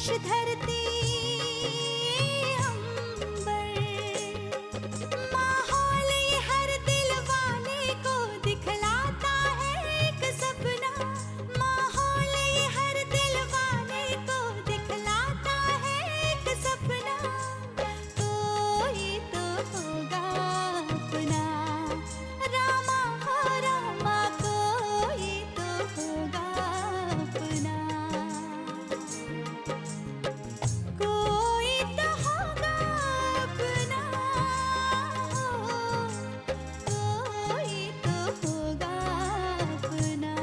आकाश धरती अंबर, माहौल ये हर दिल वाले को दिखलाता है एक सपना। माहौल ये हर दिल वाले को दिखलाता है एक सपना। कोई तो होगा अपना रामा हो रामा, कोई तो होगा अपना। कोई तो होगा अपना, कोई तो होगा अपना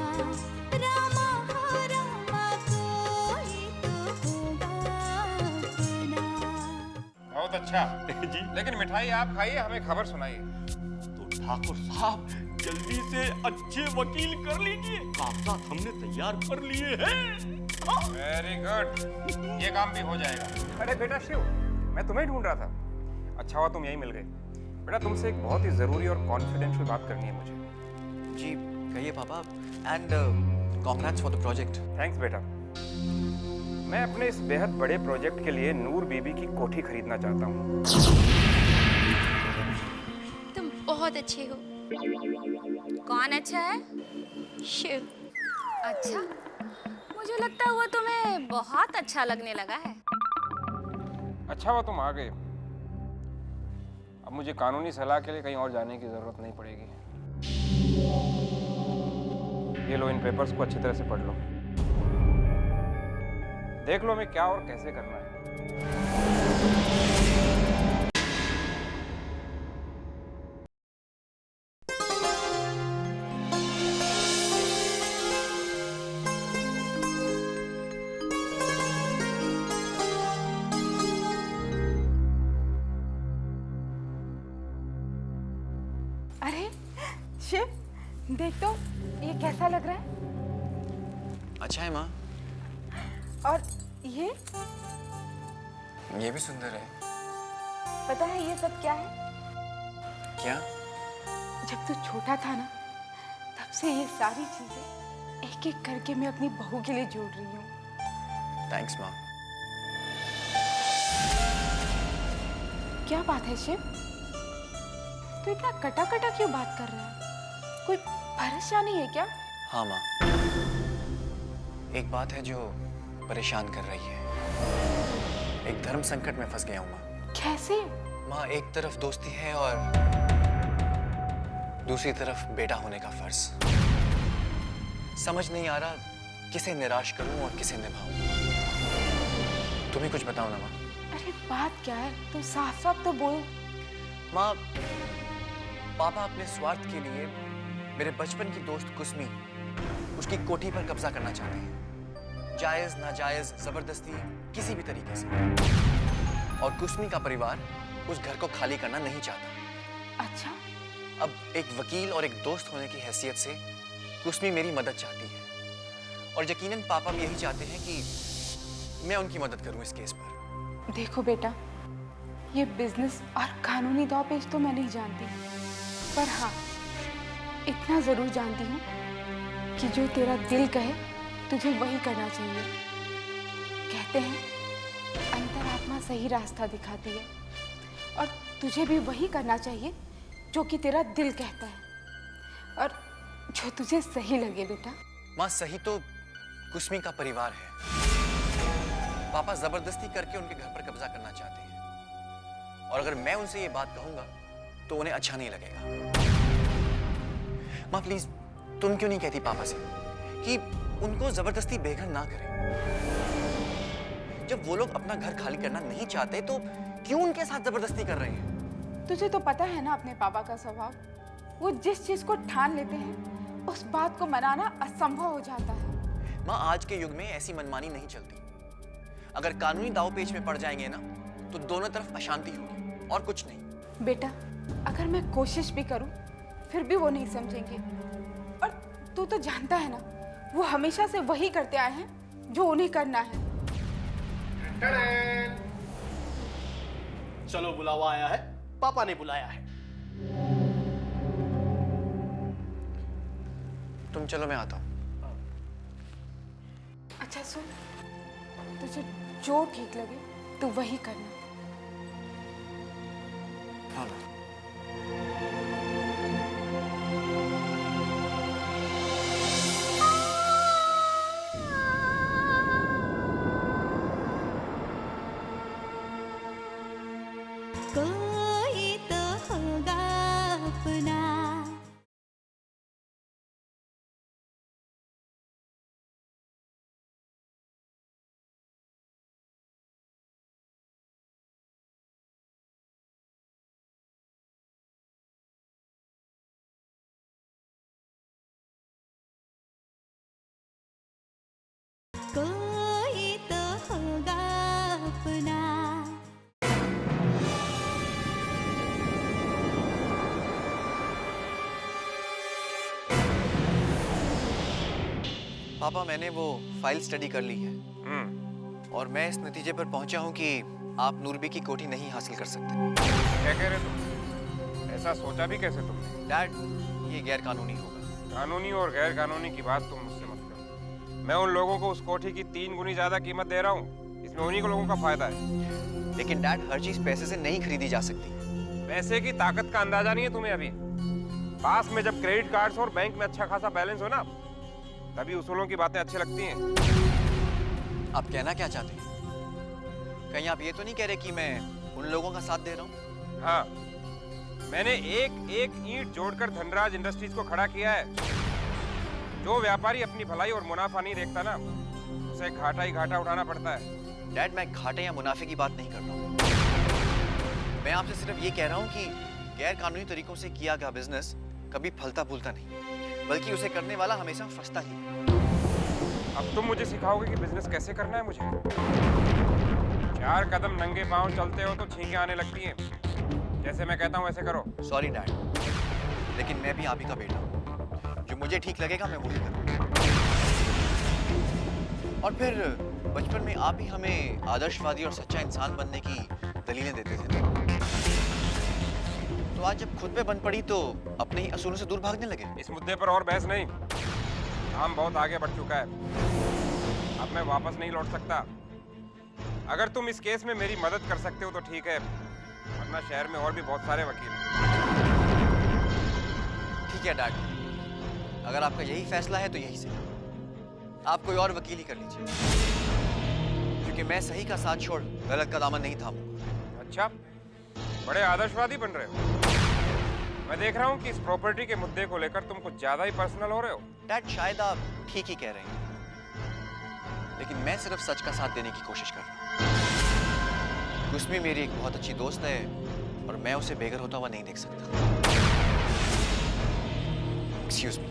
रामा हो रामा, कोई तो होगा अपना। बहुत अच्छा जी लेकिन मिठाई आप खाइए, हमें खबर सुनाइए। तो ठाकुर साहब जल्दी से अच्छे वकील कर लीजिए, कागजात हमने तैयार कर लिए हैं। वेरी गुड, ये काम भी हो जाएगा। अरे बेटा शिव, मैं तुम्हें ढूंढ रहा था। अच्छा हुआ तुम यहीं मिल गए। बेटा तुमसे एक बहुत ही जरूरी और कॉन्फिडेंशियल बात करनी है मुझे। जी कहिए पापा, and congrats for the project. Thanks बेटा। मैं अपने इस बेहद बड़े प्रोजेक्ट के लिए नूर बीबी की कोठी खरीदना चाहता हूँ। तुम बहुत अच्छे हो। कौन अच्छा है? शिव। अच्छा, मुझे लगता है वो तुम्हें बहुत अच्छा लगने लगा है। अच्छा हुआ तुम आ गए। अब मुझे कानूनी सलाह के लिए कहीं और जाने की जरूरत नहीं पड़ेगी। ये लो, इन पेपर्स को अच्छी तरह से पढ़ लो। देख लो हमें क्या और कैसे करना है। अरे शिव, देख तो ये कैसा लग रहा है। अच्छा है माँ, और ये भी सुंदर है। पता है ये सब क्या है? क्या? जब तू छोटा था ना, तब से ये सारी चीजें एक एक करके मैं अपनी बहू के लिए जोड़ रही हूँ। थैंक्स माँ। क्या बात है शिव, तू इतना कटा कटा क्यों बात कर रहा है? कोई परेशानी है क्या? हाँ माँ, एक बात है जो परेशान कर रही है। एक धर्म संकट में फंस गया हूँ माँ। कैसे? माँ, एक तरफ दोस्ती है और दूसरी तरफ बेटा होने का फर्ज। समझ नहीं आ रहा किसे निराश करूं और किसे निभाऊं। तुम्हें कुछ बताओ ना माँ। अरे बात क्या है, तू साफ साफ तो बोल। माँ, पापा अपने स्वार्थ के लिए मेरे बचपन की दोस्त कुसमी, उसकी कोठी पर कब्जा करना चाहते हैं। जायज नाजायज जबरदस्ती किसी भी तरीके से। और कुसमी का परिवार उस घर को खाली करना नहीं चाहता। अच्छा, अब एक वकील और एक दोस्त होने की हैसियत से कुसमी मेरी मदद चाहती है, और यकीनन पापा भी यही चाहते हैं कि मैं उनकी मदद करूं इस केस पर। देखो बेटा, ये बिजनेस और कानूनी दांव पेच तो मैं नहीं जानती, पर हाँ इतना जरूर जानती हूँ कि जो तेरा दिल कहे तुझे वही करना चाहिए। कहते हैं अंतरात्मा सही रास्ता दिखाती है, और तुझे भी वही करना चाहिए जो कि तेरा दिल कहता है, और जो तुझे सही लगे बेटा। माँ, सही तो कुसमी का परिवार है। पापा जबरदस्ती करके उनके घर पर कब्जा करना चाहते हैं, और अगर मैं उनसे ये बात कहूंगा तो उन्हें अच्छा नहीं लगेगा। माँ प्लीज, तुम क्यों नहीं कहती पापा से कि उनको जबरदस्ती बेघर ना करें? जब वो लोग अपना घर खाली करना नहीं चाहते तो क्यों उनके साथ जबरदस्ती कर रहे हैं? तुझे तो पता है ना अपने पापा का स्वभाव, वो जिस चीज को ठान लेते हैं उस बात को मनाना असंभव हो जाता है। माँ, आज के युग में ऐसी मनमानी नहीं चलती। अगर कानूनी दांवपेच में पड़ जाएंगे ना तो दोनों तरफ अशांति होगी और कुछ नहीं। बेटा, अगर मैं कोशिश भी करूं फिर भी वो नहीं समझेंगे, और तू तो जानता है ना वो हमेशा से वही करते आए हैं जो उन्हें करना है। चलो, बुलावा आया है, पापा ने बुलाया है। तुम चलो, मैं आता हूँ। अच्छा सुन, तुझे जो ठीक लगे तू वही करना। हाँ मैम। कोई तो होगा अपना। कोई तो होगा अपना। पापा मैंने वो फाइल स्टडी कर ली है और मैं इस नतीजे पर पहुंचा हूं कि आप नूरबी की कोठी नहीं हासिल कर सकते। क्या कह रहे तुम? ऐसा सोचा भी कैसे तुमने? डैड, ये गैर कानूनी होगा। कानूनी और गैर कानूनी की बात तुम मुझसे मत करो। मैं उन लोगों को उस कोठी की 3 गुनी ज्यादा कीमत दे रहा हूँ। इसमें उन्हीं को लोगों का फायदा है। लेकिन डैड, हर चीज पैसे से नहीं खरीदी जा सकती। पैसे की ताकत का अंदाजा नहीं है तुम्हें अभी। पास में जब क्रेडिट कार्ड्स और बैंक में अच्छा खासा बैलेंस हो ना, तभी उसूलों की बातें अच्छी लगती हैं। आप कहना क्या चाहते हैं? कहीं आप ये तो नहीं कह रहे कि मैं उन लोगों का साथ दे रहा हूँ? हाँ, मैंने एक एक ईंट जोड़कर धनराज इंडस्ट्रीज को खड़ा किया है। जो व्यापारी अपनी भलाई और मुनाफा नहीं देखता ना, उसे घाटा ही घाटा उठाना पड़ता है। डैड, मैं घाटे या मुनाफे की बात नहीं कर रहा हूँ। मैं आपसे सिर्फ ये कह रहा हूँ कि गैर कानूनी तरीकों से किया गया बिजनेस कभी फलता फूलता नहीं, बल्कि उसे करने वाला हमेशा फंसता ही है। अब तुम मुझे सिखाओगे कि बिजनेस कैसे करना है मुझे? 4 कदम नंगे पांव चलते हो तो छींकें आने लगती हैं। जैसे मैं कहता हूँ वैसे करो। सॉरी डैड, लेकिन मैं भी आप ही का बेटा हूँ। जो मुझे ठीक लगेगा मैं वही करूँगा। और फिर बचपन में आप ही हमें आदर्शवादी और सच्चा इंसान बनने की दलीलें देते थे। तो आज जब खुद पे बन पड़ी तो अपने ही असूलों से दूर भागने लगे। इस मुद्दे पर और बहस नहीं। काम बहुत आगे बढ़ चुका है। अब मैं वापस नहीं लौट सकता। अगर तुम इस केस में मेरी मदद कर सकते हो तो ठीक है, वरना शहर में और भी बहुत सारे वकील हैं। ठीक है डैड, अगर आपका यही फैसला है तो यही सही। आप कोई और वकील ही कर लीजिए, क्योंकि मैं सही का साथ छोड़ गलत का दामन नहीं थामूंगा। अच्छा, बड़े आदर्शवादी बन रहे हो। मैं देख रहा हूँ कि इस प्रॉपर्टी के मुद्दे को लेकर तुम कुछ ज्यादा ही पर्सनल हो रहे हो। डैड, शायद आप ठीक ही कह रहे हैं, लेकिन मैं सिर्फ सच का साथ देने की कोशिश कर रहा हूँ। कुसमी मेरी एक बहुत अच्छी दोस्त है और मैं उसे बेघर होता हुआ नहीं देख सकता। Excuse me.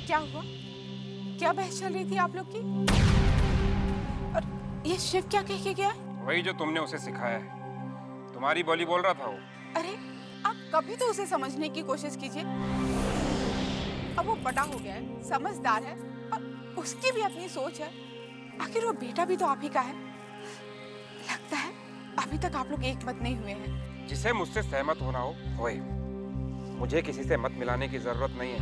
क्या हुआ? क्या बहस चल रही थी आप लोग की? और ये शिव क्या कह के गया? वही जो तुमने उसे सिखाया है। तुम्हारी बोली बोल रहा था वो। अरे आप कभी तो उसे समझने की कोशिश कीजिए। अब वो बड़ा हो गया है, समझदार है और उसकी भी अपनी सोच है। आखिर वो बेटा भी तो आप ही का है। लगता है अभी तक आप लोग एक मत नहीं हुए हैं। जिसे मुझसे सहमत होना हो होए। मुझे किसी से मत मिलाने की जरूरत नहीं है।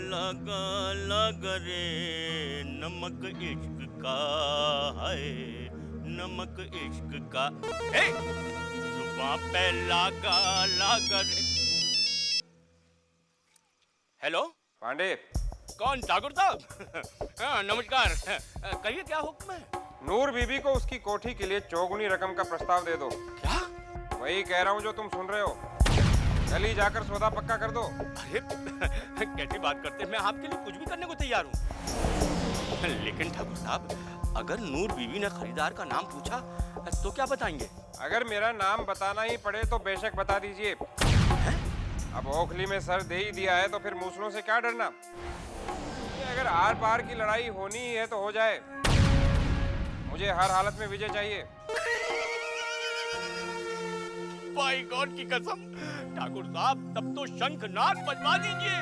लगा लगा रे नमक इश्क का है, नमक इश्क का। जुबां पे लगा लगा रे। हेलो पांडे, कौन? ठाकुर साहब। हाँ नमस्कार। कहिए क्या हुक्म है? नूर बीबी को उसकी कोठी के लिए 4 गुनी रकम का प्रस्ताव दे दो। क्या? वही कह रहा हूँ जो तुम सुन रहे हो। कल ही जाकर सौदा पक्का कर दो। अरे कैसी बात करते हैं, मैं आपके लिए कुछ भी करने को तैयार हूँ। लेकिन ठाकुर साहब, अगर नूर बीवी ने खरीदार का नाम पूछा तो क्या बताएंगे? अगर मेरा नाम बताना ही पड़े तो बेशक बता दीजिए। अब ओखली में सर दे ही दिया है तो फिर मूसलों से क्या डरना। अगर आर पार की लड़ाई होनी ही है तो हो जाए। मुझे हर हालत में विजय चाहिए। माय गॉड की कसम, ठाकुर साहब तब तो शंखनाद बजवा दीजिए,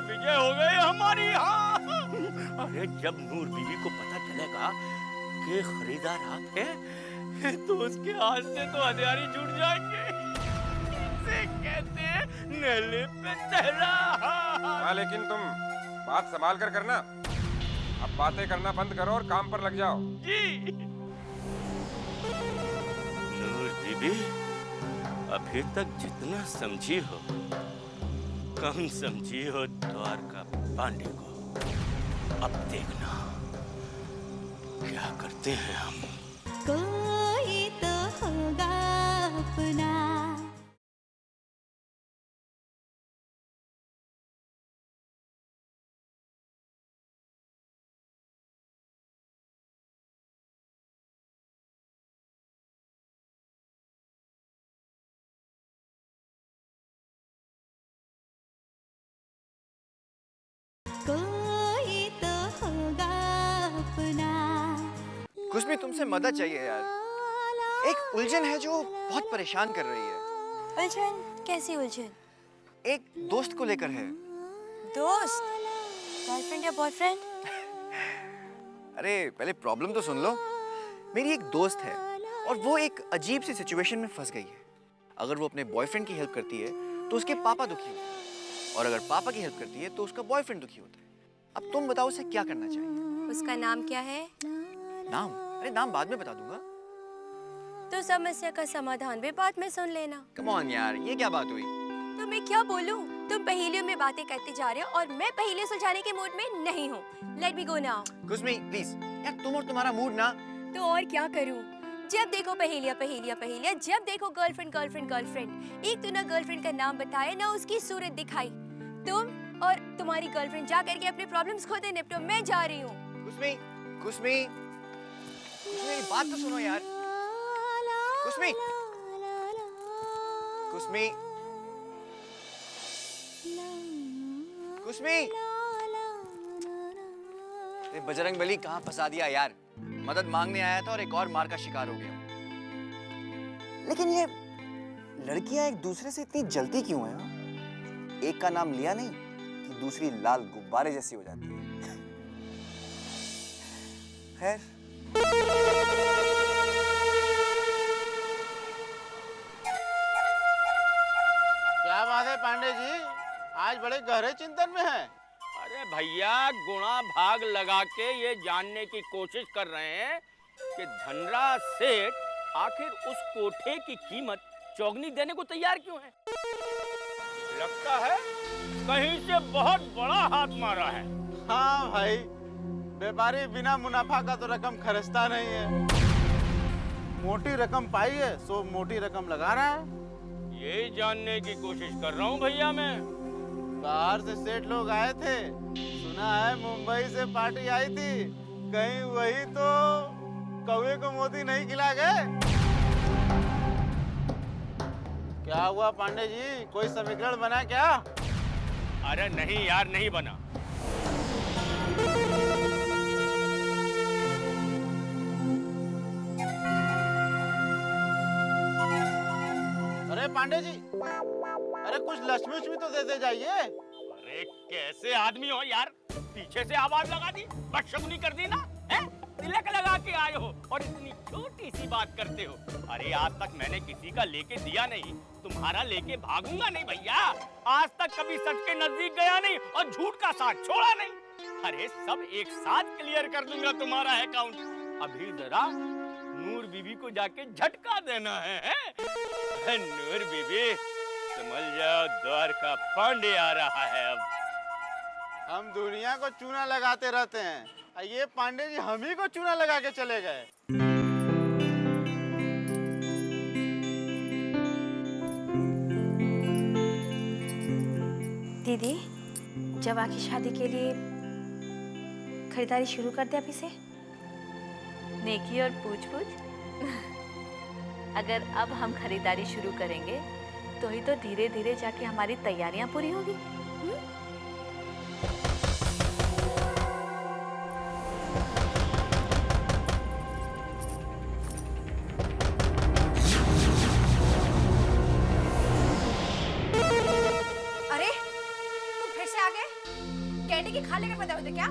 विजय हो गए हमारी। हाँ, अरे जब नूर बीवी को पता चलेगा कि खरीदार आप हैं, तो उसके हाथ से तो हथियारी छूट जाएंगे। इसे कहते हैं नेले पे तहरा। हाँ, लेकिन तुम बात संभाल कर करना। अब बातें करना बंद करो और काम पर लग जाओ। जी। नूर बीबी, अभी तक जितना समझी हो कम समझी हो द्वारका पांडे को। अब देखना क्या करते हैं हम। कोई तो होगा अपना। कोई तो होगा अपना। कुसमी, तुमसे मदद चाहिए यार। एक उलझन है जो बहुत परेशान कर रही है। उलझन? कैसी उलझन? एक दोस्त को लेकर है। दोस्त? गर्लफ्रेंड या बॉयफ्रेंड? अरे पहले प्रॉब्लम तो सुन लो। मेरी एक दोस्त है और वो एक अजीब सी सिचुएशन में फंस गई है। अगर वो अपने बॉयफ्रेंड की हेल्प करती है तो उसके पापा दुखी होते हैं, और अगर पापा की हेल्प करती है तो उसका बॉयफ्रेंड दुखी होता है। अब तुम बताओ उसे क्या करना चाहिए? उसका नाम क्या है? नाम? अरे नाम बाद में बता दूंगा। तो समस्या का समाधान भी बाद में सुन लेना। कम ऑन यार, ये क्या बात हुई? तो मैं क्या बोलूं? तुम पहेलियों में बातें करते जा रहे हो और मैं पहेलियां सुलझाने के मूड में नहीं हूँ। Let me go now. Kusmi please यार, तुम और तुम्हारा मूड ना। तो और क्या करूं? जब देखो पहेलियां पहेलियां पहेलियां, जब देखो गर्लफ्रेंड गर्लफ्रेंड गर्लफ्रेंड। एक तो ना गर्लफ्रेंड का नाम बताए ना उसकी सूरत दिखाई। तुम और तुम्हारी गर्लफ्रेंड जा करके अपने प्रॉब्लम्स खुद ही निपटो, मैं जा रही हूँ। कुसमी, कुसमी, कुसमी बात तो सुनो यार। कुसमी, कुसमी, कुसमी। ये बजरंगबली कहाँ फंसा दिया यार। मदद मांगने आया था और एक और मार का शिकार हो गया। लेकिन ये लड़कियां एक दूसरे से इतनी जलती क्यों हैं? एक का नाम लिया नहीं कि दूसरी लाल गुब्बारे जैसी हो जाती है। खैर, क्या बात है पांडे जी, आज बड़े गहरे चिंतन में हैं। अरे भैया, गुणा भाग लगा के ये जानने की कोशिश कर रहे हैं कि धनराज सेठ आखिर उस कोठे की कीमत चौगनी देने को तैयार क्यों है। लगता है कहीं से बहुत बड़ा हाथ मारा है। हाँ भाई, व्यापारी बिना मुनाफा का तो रकम खर्चता नहीं है। मोटी रकम पाई है सो मोटी रकम लगा रहा है। ये जानने की कोशिश कर रहा हूँ भैया मैं। बाहर से सेठ लोग आए थे, सुना है मुंबई से पार्टी आई थी, कहीं वही तो कौवे को मोती नहीं खिला गए। क्या हुआ पांडे जी, कोई समीकरण बना क्या? अरे नहीं यार, नहीं बना। अरे पांडे जी, अरे कुछ लक्ष्मी उच्मी तो देते जाइए। अरे कैसे आदमी हो यार, पीछे से आवाज लगा दी, बदशगुनी कर दी ना, हैं? तिलक लगा के आए हो और इतनी छोटी सी बात करते हो। अरे आज तक मैंने किसी का लेके दिया नहीं, तुम्हारा लेके भागूंगा नहीं भैया। आज तक कभी सच के नजदीक गया नहीं और झूठ का साथ छोड़ा नहीं। अरे सब एक साथ क्लियर कर दूंगा तुम्हारा अकाउंट। अभी जरा नूर बीबी को जाके झटका देना है? नूर बीबी समझ जाओ, द्वारका पांडे आ रहा है। अब हम दुनिया को चूना लगाते रहते हैं, ये पांडे जी हम ही को चूना लगा के चले गए। दीदी, जवा की शादी के लिए खरीदारी शुरू कर दे अभी से। नेकी और पूछ पूछ। अगर अब हम खरीदारी शुरू करेंगे तो ही तो धीरे धीरे जाके हमारी तैयारियां पूरी होगी। कि खा लेकर पैदा होते क्या?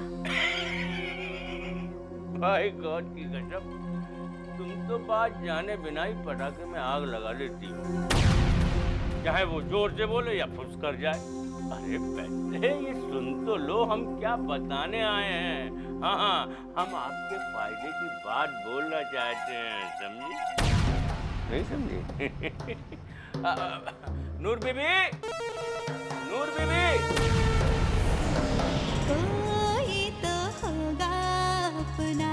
भाई गॉड की कसम, तुम तो बात जाने बिना ही पटाखे में आग लगा लेती हो, चाहे वो जोर से बोले या फुस कर जाए। अरे पहले ये सुन तो लो, हम क्या बताने आए हैं। हाँ हाँ, हम आपके फायदे की बात बोलना चाहते हैं, समझी? नहीं समझी? नूर बीबी, नूर बीबी, कोई तो होगा अपना।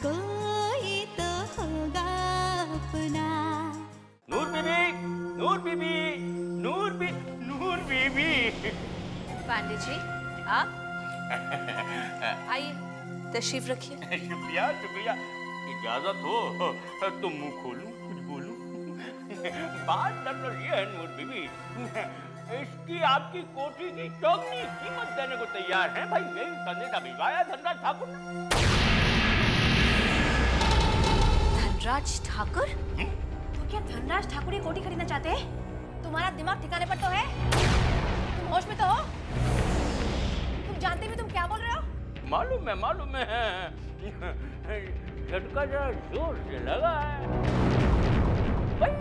कोई तो होगा अपना। नूर बीबी, नूर बीबी, नूर बीबी। पांडे जी आप आइए, तशरीफ रखिए। शुक्रिया शुक्रिया, इजाजत हो तो मुंह खोलूं, कुछ बोलूं? बात दरअसल ये है नूर बीबी, इसकी आपकी कोठी की चौगनी कीमत देने को तैयार है। भाई मेरी संदेशा भिजवाया धनराज ठाकुर। धनराज ठाकुर? तो क्या धनराज ठाकुर ये कोठी खरीदना चाहते हैं? तुम्हारा दिमाग ठिकाने पर तो है? तुम होश में तो हो? तुम जानते भी तुम क्या बोल रहे हो? मालूम है। झटका जरा जोर से लगा है। भाई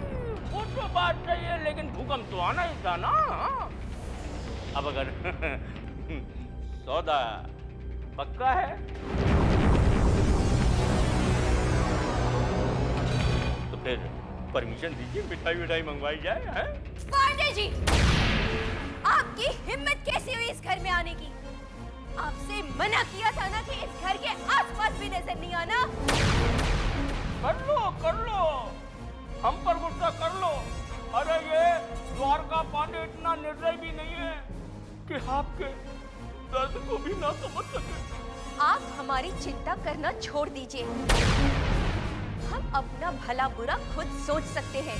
वो तो बात सही है, लेकिन भूकंप तो आना ही था ना। अब अगर सौदा पक्का है तो फिर परमिशन दीजिए, मिठाई मंगवाई जाए। हैं? पांडे जी, आपकी हिम्मत कैसी हुई इस घर में आने की? आपसे मना किया था ना कि इस घर के आसपास भी नजर नहीं आना। कर लो, हम पर गुस्सा कर लो। अरे ये द्वारका पांडे इतना निर्दयी भी नहीं है कि आपके दर्द को भी ना समझ सके। आप हमारी चिंता करना छोड़ दीजिए। हम अपना भला बुरा खुद सोच सकते हैं।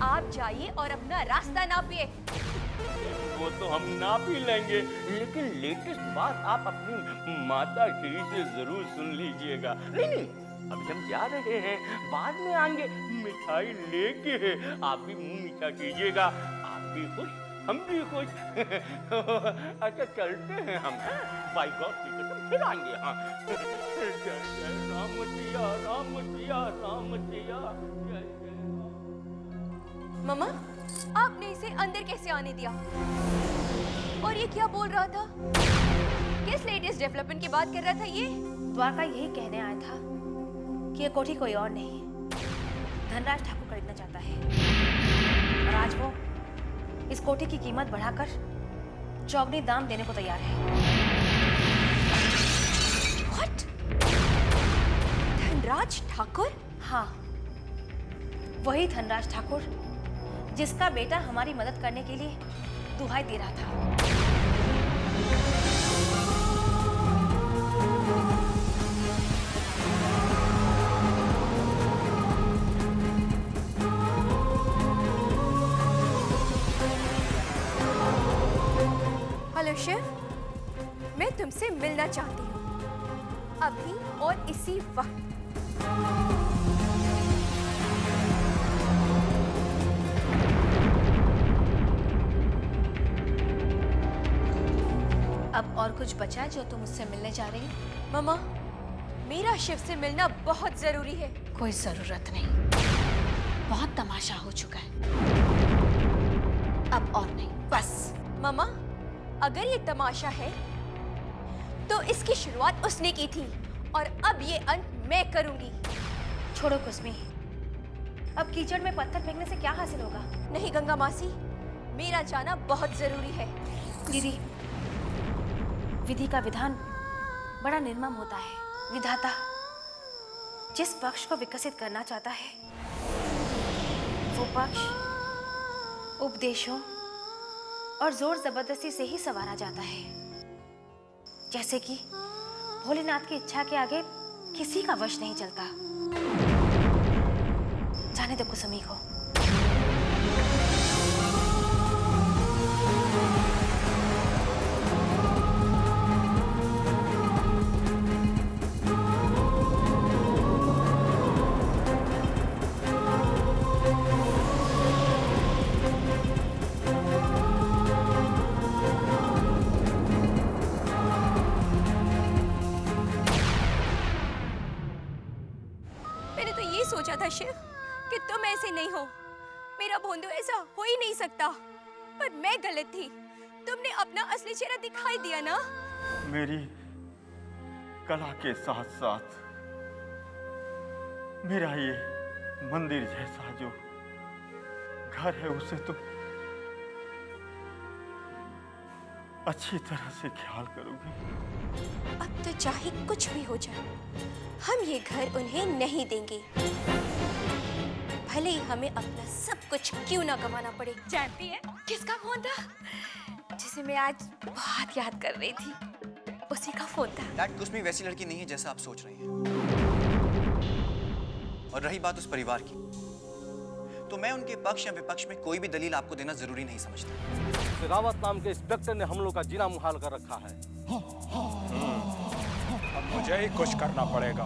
आप जाइए और अपना रास्ता नापिए। वो तो हम नाप ही लेंगे, लेकिन लेटेस्ट बात आप अपनी माता श्री से जरूर सुन लीजिएगा। नहीं, अभी हम जा रहे हैं, बाद में आएंगे मिठाई लेके। आप भी मुंह मीठा कीजिएगा, आप भी खुश, हम भी खुश। अच्छा चलते हैं हम, बाय गॉड की कसम फिर आएंगे। हाँ, जय जय राम सिया, राम सिया, राम सिया, जय जय। मम्मा, आपने इसे अंदर कैसे आने दिया? और ये क्या बोल रहा था? किस लेटेस्ट डेवलपमेंट की बात कर रहा था ये? द्वारका यही कहने आया था कि ये कोठी कोई और नहीं, धनराज ठाकुर खरीदना चाहता है। और आज वो इस कोठी की कीमत बढ़ाकर चौगनी दाम देने को तैयार है। What? धनराज ठाकुर? हाँ, वही धनराज ठाकुर जिसका बेटा हमारी मदद करने के लिए दुहाई दे रहा था। हेलो शिव, मैं तुमसे मिलना चाहती हूँ, अभी और इसी वक्त। अब और कुछ बचा है जो तुम मुझसे मिलने जा रही हो? मम्मा, मेरा शिव से मिलना बहुत जरूरी है। कोई जरूरत नहीं, बहुत तमाशा हो चुका है, अब और नहीं, बस। मम्मा, अगर ये तमाशा है तो इसकी शुरुआत उसने की थी और अब ये अंत मैं करूंगी। छोड़ो कुसमी, अब कीचड़ में पत्थर फेंकने से क्या हासिल होगा? नहीं गंगा मासी, मेरा जाना बहुत जरूरी है। दीदी, विधि का विधान बड़ा निर्मम होता है। विधाता जिस पक्ष को विकसित करना चाहता है, वो पक्ष उपदेशों और जोर जबरदस्ती से ही संवारा जाता है। जैसे कि भोलेनाथ की इच्छा के आगे किसी का वश नहीं चलता। जाने दो कुसुमी को। ये सोचा था शिव कि तुम ऐसे नहीं हो। मेरा भोंदू ऐसा हो ही नहीं सकता। पर मैं गलत थी। तुमने अपना असली चेहरा दिखाई दिया ना। मेरी कला के साथ साथ मेरा ये मंदिर जैसा जो घर है उसे तो अच्छी तरह से ख्याल करूंगी। अब तो चाहे कुछ भी हो जाए, हम ये घर उन्हें नहीं देंगे, भले ही हमें अपना सब कुछ क्यों ना गंवाना पड़े। जानती है किसका फोन था जिसे मैं आज बहुत याद कर रही थी? उसी का फोन था। डैड, कुसमी वैसी लड़की नहीं है जैसा आप सोच रही हैं। और रही बात उस परिवार की, तो मैं उनके पक्ष या विपक्ष में कोई भी दलील आपको देना जरूरी नहीं समझता। रावत नाम के इंस्पेक्टर ने हम लोग का जीना मुहाल कर रखा है। अब मुझे ही कुछ करना पड़ेगा।